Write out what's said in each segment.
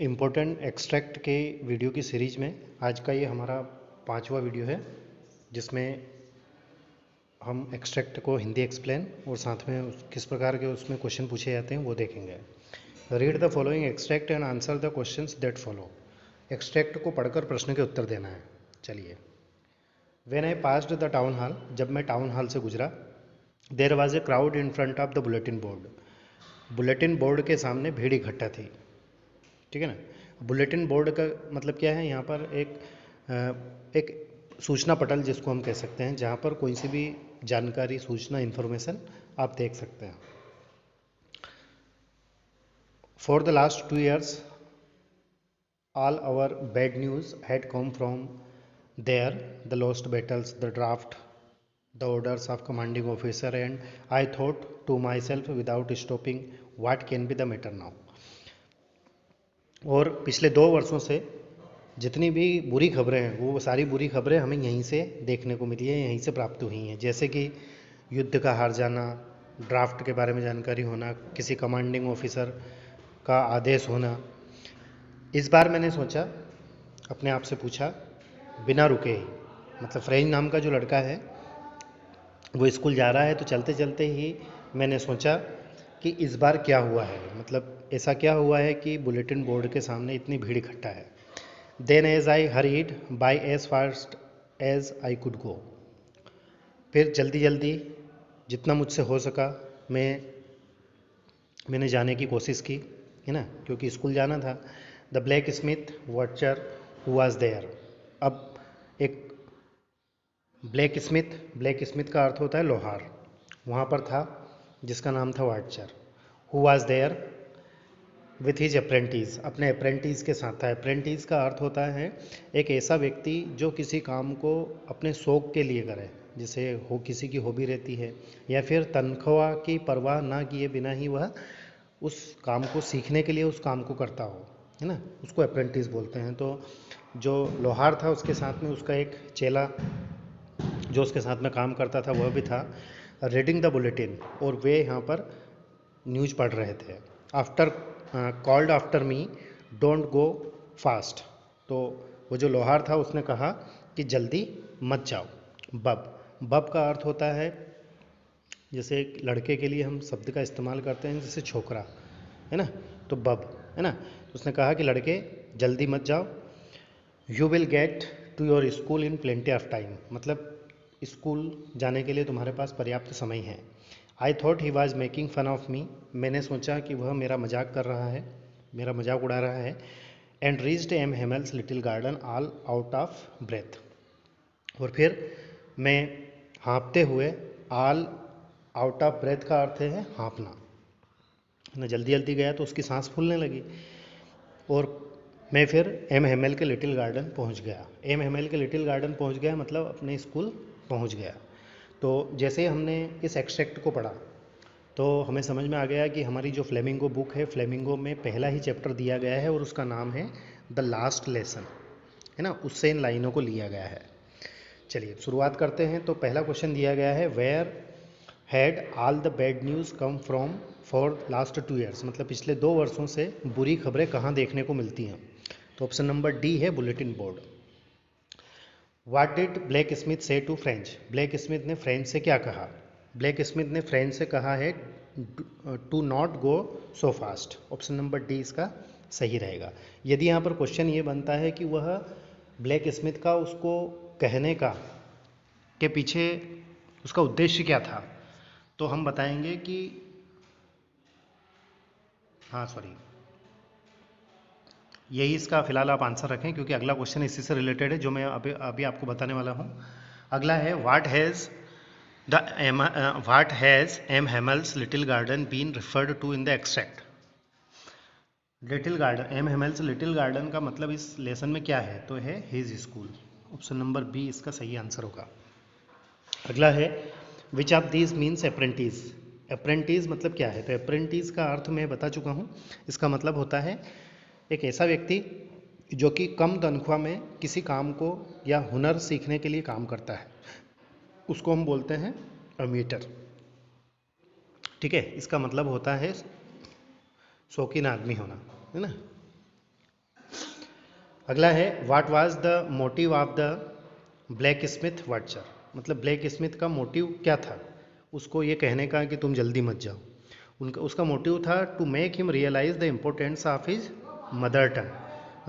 Important extract के video की series में आज का ये हमारा 5वां वीडियो है, जिसमें हम एक्सट्रैक्ट को हिंदी एक्सप्लेन और साथ में किस प्रकार के उसमें क्वेश्चन पूछे जाते हैं वो देखेंगे। Read the following extract and answer the questions that follow. Extract को पढ़कर प्रश्न के उत्तर देना है। चलिए। When I passed the town hall, जब मैं टाउन हॉल से गुजरा, there was a crowd in front of the bulletin board. Bulletin board के सामने भीड़ इकट्ठा थी। ठीक है ना। बुलेटिन बोर्ड का मतलब क्या है? यहाँ पर एक सूचना पटल जिसको हम कह सकते हैं, जहाँ पर कोई सी भी जानकारी, सूचना, इन्फॉर्मेशन आप देख सकते हैं। For the last 2 years all our bad news had come from there, the lost battles, the draft, the orders of commanding officer, and I thought to myself without stopping, what can be the matter now? और पिछले 2 वर्षों से जितनी भी बुरी खबरें हैं, वो सारी बुरी खबरें हमें यहीं से देखने को मिली है, यहीं से प्राप्त हुई हैं। जैसे कि युद्ध का हार जाना, ड्राफ्ट के बारे में जानकारी होना, किसी कमांडिंग ऑफिसर का आदेश होना। इस बार मैंने सोचा, अपने आप से पूछा, बिना रुके ही, मतलब फ्रेंच नाम का जो लड़का है वो स्कूल जा रहा है, तो चलते चलते ही मैंने सोचा कि इस बार क्या हुआ है, मतलब ऐसा क्या हुआ है कि बुलेटिन बोर्ड के सामने इतनी भीड़ इकट्ठा है। Then as I hurried by as fast as I could go, फिर जल्दी जल्दी जितना मुझसे हो सका मैंने जाने की कोशिश की, है ना, क्योंकि स्कूल जाना था। The blacksmith Wachter who was there. अब एक ब्लैक स्मिथ का अर्थ होता है लोहार, वहाँ पर था जिसका नाम था Watcher. Who was there with his apprentice, अपने अप्रेंटिस के साथ था। अप्रेंटिस का अर्थ होता है एक ऐसा व्यक्ति जो किसी काम को अपने शौक के लिए करे, जैसे हो किसी की हॉबी रहती है, या फिर तनख्वाह की परवाह ना किए बिना ही वह उस काम को सीखने के लिए उस काम को करता हो, है ना, उसको अप्रेंटिस बोलते हैं। तो जो लोहार था उसके साथ में उसका एक चेला जो उसके साथ में काम करता था वह भी था, रीडिंग द बुलेटिन, और वे यहाँ पर न्यूज़ पढ़ रहे थे। After called after me don't go fast, तो वो जो लोहार था उसने कहा कि जल्दी मत जाओ। बब का अर्थ होता है, जैसे एक लड़के के लिए हम शब्द का इस्तेमाल करते हैं, जैसे छोकरा, है ना, तो बब, है ना। तो उसने कहा कि लड़के जल्दी मत जाओ। You will get to your school in plenty of time, मतलब स्कूल जाने के लिए तुम्हारे पास पर्याप्त समय है। I thought he was making fun of me, मैंने सोचा कि वह मेरा मजाक कर रहा है, मेरा मजाक उड़ा रहा है। And reached M Hamel's little garden all out of breath, और फिर मैं हाँफते हुए, ऑल आउट ऑफ ब्रेथ का अर्थ है हाँफना, मैं जल्दी जल्दी गया तो उसकी सांस फूलने लगी, और मैं फिर एम हेमल के लिटिल गार्डन पहुंच गया। एम हेमल के लिटिल गार्डन पहुंच गया मतलब अपने स्कूल पहुंच गया। तो जैसे ही हमने इस एक्सट्रैक्ट को पढ़ा तो हमें समझ में आ गया कि हमारी जो फ्लेमिंगो बुक है, फ्लेमिंगो में पहला ही चैप्टर दिया गया है और उसका नाम है द लास्ट लेसन, है ना, उससे इन लाइनों को लिया गया है। चलिए शुरुआत करते हैं। तो पहला क्वेश्चन दिया गया है, where had all the bad news come from for last 2 years, मतलब पिछले 2 वर्षों से बुरी खबरें कहाँ देखने को मिलती हैं। तो ऑप्शन नंबर डी है bulletin board. What did black Smith से टू फ्रेंच, ब्लैक स्मिथ ने फ्रेंच से क्या कहा? ब्लैक स्मिथ ने फ्रेंच से कहा है to not go so fast. Option number D इसका सही रहेगा। यदि यहाँ पर क्वेश्चन ये बनता है कि वह ब्लैक स्मिथ का उसको कहने का के पीछे उसका उद्देश्य क्या था, तो हम बताएंगे कि हाँ सॉरी, यही इसका फिलहाल आप आंसर रखें, क्योंकि अगला क्वेश्चन इसी से रिलेटेड है जो मैं अभी अभी आपको बताने वाला हूँ। अगला है, what has M Hamel's little garden been referred to in the extract. Little garden, M Hamel's little garden का मतलब इस लेसन में क्या है, तो है his school. Option number B इसका सही आंसर होगा। अगला है, which of these means apprentice. Apprentice मतलब क्या है? तो अप्रेंटिस का अर्थ मैं बता चुका हूँ। इसका मतलब होता है एक ऐसा व्यक्ति जो कि कम तनख्वाह में किसी काम को या हुनर सीखने के लिए काम करता है, उसको हम बोलते हैं अमीटर। ठीक है, इसका मतलब होता है शौकीन आदमी होना, है ना। अगला है what was the motive of the blacksmith Wachter, मतलब ब्लैक स्मिथ का मोटिव क्या था उसको ये कहने का कि तुम जल्दी मत जाओ। उनका उसका मोटिव था to make him realise the importance of his mother tongue,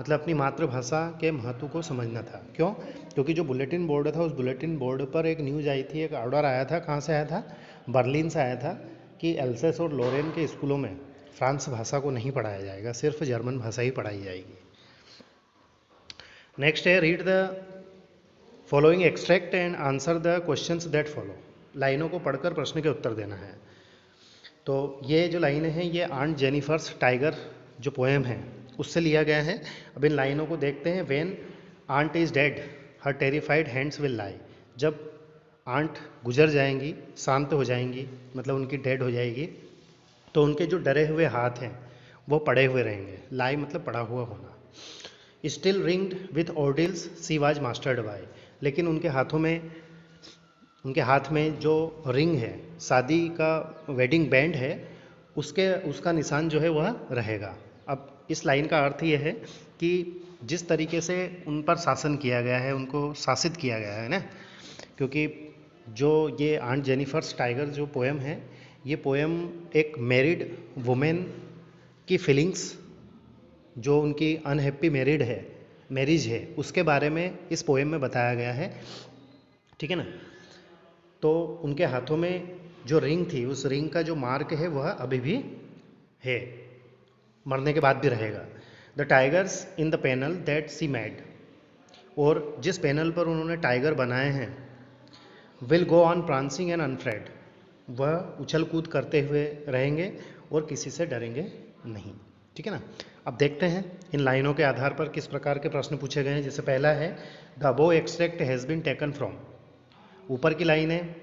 मतलब अपनी मातृभाषा के महत्व को समझना था। क्यों? क्योंकि जो बुलेटिन बोर्ड था उस बुलेटिन बोर्ड पर एक न्यूज़ आई थी, एक ऑर्डर आया था। कहाँ से आया था? बर्लिन से आया था कि एल्सेस और लोरेन के स्कूलों में फ्रांस भाषा को नहीं पढ़ाया जाएगा, सिर्फ जर्मन भाषा ही पढ़ाई जाएगी। नेक्स्ट है read the following extract and answer the questions that follow, लाइनों को पढ़कर प्रश्न के उत्तर देना है। तो ये जो लाइनें हैं ये आंट जेनिफर्स टाइगर जो पोएम है उससे लिया गया है। अब इन लाइनों को देखते हैं। When aunt is dead her terrified hands will lie, जब आंट गुजर जाएंगी, शांत हो जाएंगी, मतलब उनकी डेड हो जाएगी, तो उनके जो डरे हुए हाथ हैं वो पड़े हुए रहेंगे। लाई मतलब पड़ा हुआ होना। Still ringed with ordeals she was mastered by, लेकिन उनके हाथ में जो रिंग है, शादी का वेडिंग बैंड है, उसका निशान जो है वह रहेगा। अब इस लाइन का अर्थ यह है कि जिस तरीके से उन पर शासन किया गया है, उनको शासित किया गया है ना, क्योंकि जो ये आंट जेनिफर्स टाइगर जो पोएम है, ये पोएम एक मैरिड वुमेन की फीलिंग्स, जो उनकी अनहैप्पी मैरिज है उसके बारे में इस पोएम में बताया गया है। ठीक है ना? तो उनके हाथों में जो रिंग थी, उस रिंग का जो मार्क है वह अभी भी है, मरने के बाद भी रहेगा। The tigers in the panel that she made, और जिस पैनल पर उन्होंने टाइगर बनाए हैं, will go on prancing and unafraid, वह उछल कूद करते हुए रहेंगे और किसी से डरेंगे नहीं। ठीक है ना? अब देखते हैं इन लाइनों के आधार पर किस प्रकार के प्रश्न पूछे गए हैं। जैसे पहला है the above extract has been taken from, ऊपर की लाइनें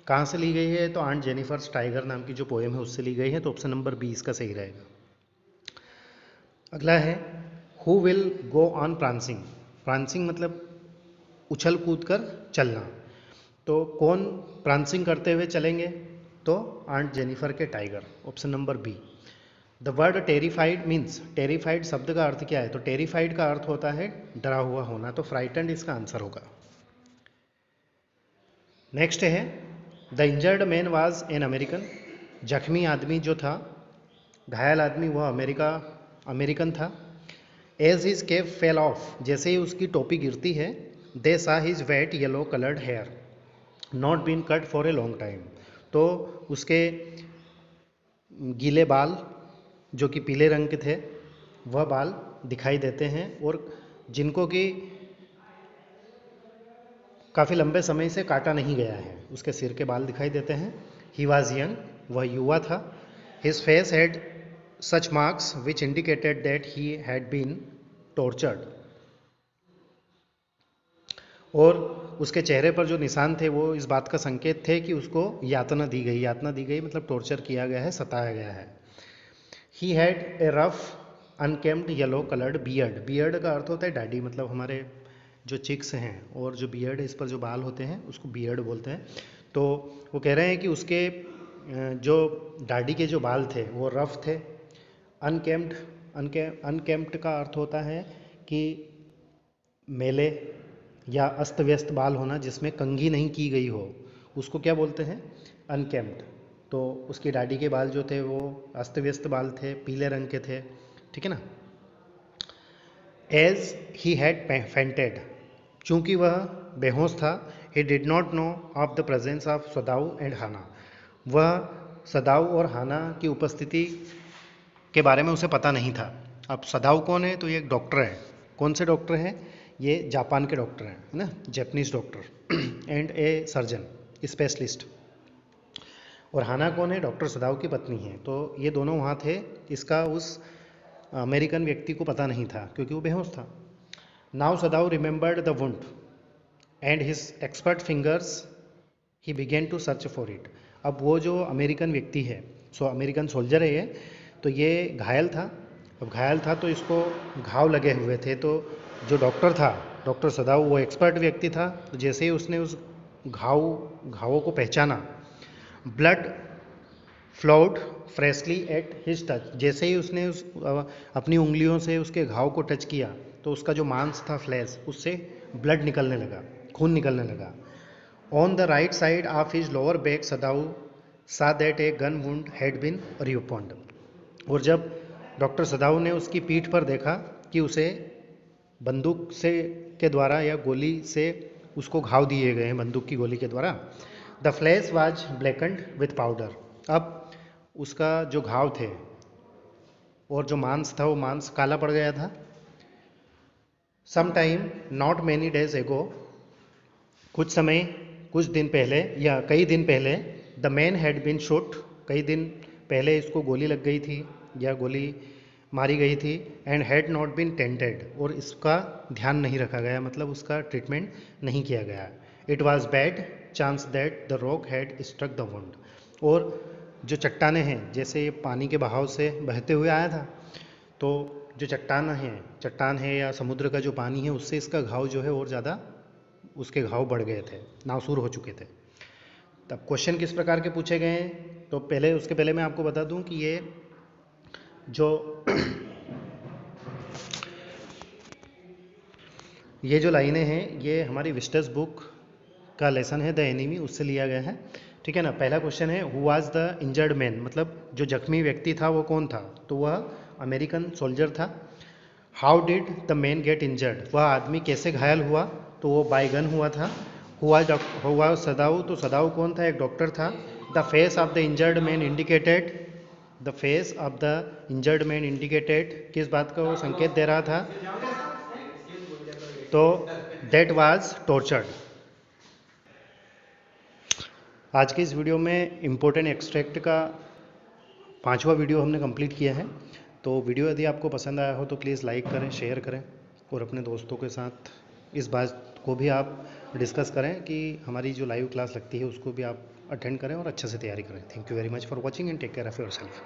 कहाँ से ली गई है? तो आंट जेनिफर्स टाइगर नाम की जो पोएम है उससे ली गई है, तो ऑप्शन नंबर बी इसका सही रहेगा। अगला है who will go on prancing, prancing मतलब उछल कूद कर चलना, तो कौन प्रांसिंग करते हुए चलेंगे? तो आंट जेनिफर के tiger, option number B. The word terrified means, terrified शब्द का अर्थ क्या है? तो टेरिफाइड का अर्थ होता है डरा हुआ होना, तो फ्राइटेंड इसका आंसर होगा। नेक्स्ट है the injured man was an American, जख्मी आदमी जो था, घायल आदमी, वह अमेरिकन था। As his cap fell off, जैसे ही उसकी टोपी गिरती है, they saw his wet yellow coloured hair not been cut for a long time, तो उसके गीले बाल जो कि पीले रंग के थे वह बाल दिखाई देते हैं, और जिनको कि काफ़ी लंबे समय से काटा नहीं गया है, उसके सिर के बाल दिखाई देते हैं। ही वॉज यंग, वह युवा था। His face had such marks which indicated that he had been tortured, और उसके चेहरे पर जो निशान थे वो इस बात का संकेत थे कि उसको यातना दी गई मतलब टॉर्चर किया गया है, सताया गया है। He had a rough uncombed yellow coloured beard, beard का अर्थ होता है दाढ़ी, मतलब हमारे जो चिक्स हैं और जो बियर्ड है इस पर जो बाल होते हैं उसको बियर्ड बोलते हैं। तो वो कह रहे हैं कि उसके जो दाढ़ी के जो बाल थे वो रफ थे। अनकेम्प्ड का अर्थ होता है कि मेले या अस्त व्यस्त बाल होना जिसमें कंघी नहीं की गई हो, उसको क्या बोलते हैं? अनकेम्प्ड। तो उसकी दाढ़ी के बाल जो थे वो अस्त व्यस्त बाल थे, पीले रंग के थे। ठीक है ना? एज ही हैड फेंटेड, चूँकि वह बेहोश था। He did not know of the presence of Sadao and Hana, वह सदाऊ और हाना की उपस्थिति के बारे में उसे पता नहीं था। अब सदाऊ कौन है? तो ये एक डॉक्टर है। कौन से डॉक्टर हैं? ये जापान के डॉक्टर हैं, है ना, Japanese doctor and a surgeon specialist. और हाना कौन है? डॉक्टर सदाऊ की पत्नी है। तो ये दोनों वहाँ थे, इसका उस अमेरिकन व्यक्ति को पता नहीं था क्योंकि वो बेहोश था। Now Sadao remembered the wound and his expert fingers he began to search for it. अब वो जो अमेरिकन व्यक्ति है, अमेरिकन सोल्जर है ये, तो ये घायल था। अब घायल था तो इसको घाव लगे हुए थे, तो जो डॉक्टर था, डॉक्टर सदाऊ, वो एक्सपर्ट व्यक्ति था। तो जैसे ही उसने उस घावों को पहचाना, blood flawed freshly at his touch, जैसे ही उसने अपनी उंगलियों से उसके घाव को टच किया तो उसका जो मांस था, फ्लैश, उससे ब्लड निकलने लगा, खून निकलने लगा। On the right side of his lower back Sadao saw that a gun wound had been reopened. और जब डॉक्टर सदाउ ने उसकी पीठ पर देखा कि उसे बंदूक से के द्वारा या गोली से उसको घाव दिए गए हैं बंदूक की गोली के द्वारा। The flesh was blackened with powder, अब उसका जो घाव थे और जो मांस था वो मांस काला पड़ गया था। Some time not many days ago, कुछ समय, कुछ दिन पहले या कई दिन पहले, the man had been shot, कई दिन पहले इसको गोली लग गई थी या गोली मारी गई थी। And had not been tended, और इसका ध्यान नहीं रखा गया, मतलब उसका ट्रीटमेंट नहीं किया गया। It was bad chance that the rock had struck the wound, और जो चट्टानें हैं, जैसे ये पानी के बहाव से बहते हुए आया था, तो जो चट्टान है या समुद्र का जो पानी है, उससे इसका घाव जो है और ज़्यादा, उसके घाव बढ़ गए थे, नासूर हो चुके थे। तब क्वेश्चन किस प्रकार के पूछे गए हैं, तो पहले उसके पहले मैं आपको बता दूं कि ये जो ये जो लाइनें हैं ये हमारी विस्टर्स बुक का लेसन है द एनिमी, उससे लिया गया है, ठीक है ना। पहला क्वेश्चन है who was the injured man, मतलब जो जख्मी व्यक्ति था वो कौन था, तो वह अमेरिकन सोल्जर था। How did the main get injured, वह आदमी कैसे घायल हुआ, तो वो बाय गन हुआ था। हुआ सदाऊ, तो सदाऊ कौन था, एक डॉक्टर था। The face of the injured man indicated, the face of the injured man indicated, किस बात का वो संकेत दे रहा था, तो दैट वाज टॉर्चर्ड। आज के इस वीडियो में इम्पोर्टेंट एक्सट्रैक्ट का 5वां वीडियो हमने कंप्लीट किया है। तो वीडियो यदि आपको पसंद आया हो तो प्लीज़ लाइक करें, शेयर करें और अपने दोस्तों के साथ इस बात को भी आप डिस्कस करें कि हमारी जो लाइव क्लास लगती है उसको भी आप अटेंड करें और अच्छे से तैयारी करें। Thank you very much for watching and take care of yourself.